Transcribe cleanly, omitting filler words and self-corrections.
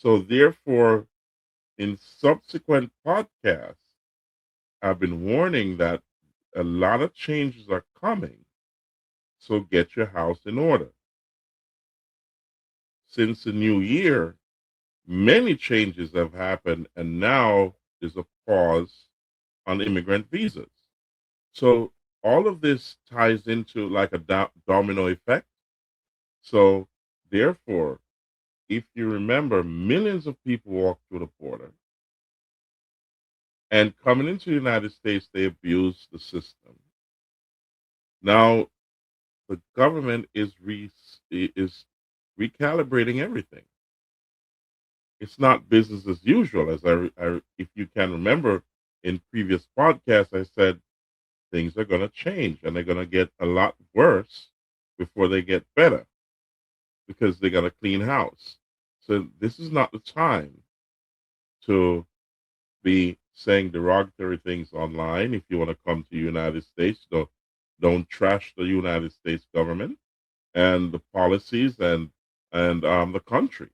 So therefore, in subsequent podcasts, I've been warning that a lot of changes are coming. So get your house in order. Since the new year, many changes have happened, and now there's a pause on immigrant visas. So all of this ties into like a domino effect. So therefore, if you remember, millions of people walk through the border, and coming into the United States, they abuse the system. Now the government is recalibrating everything. It's not business as usual. If you can remember, in previous podcasts, I said things are going to change and they're going to get a lot worse before they get better because they got a clean house. So this is not the time to be saying derogatory things online. If you want to come to the United States, don't trash the United States government and the policies and the country.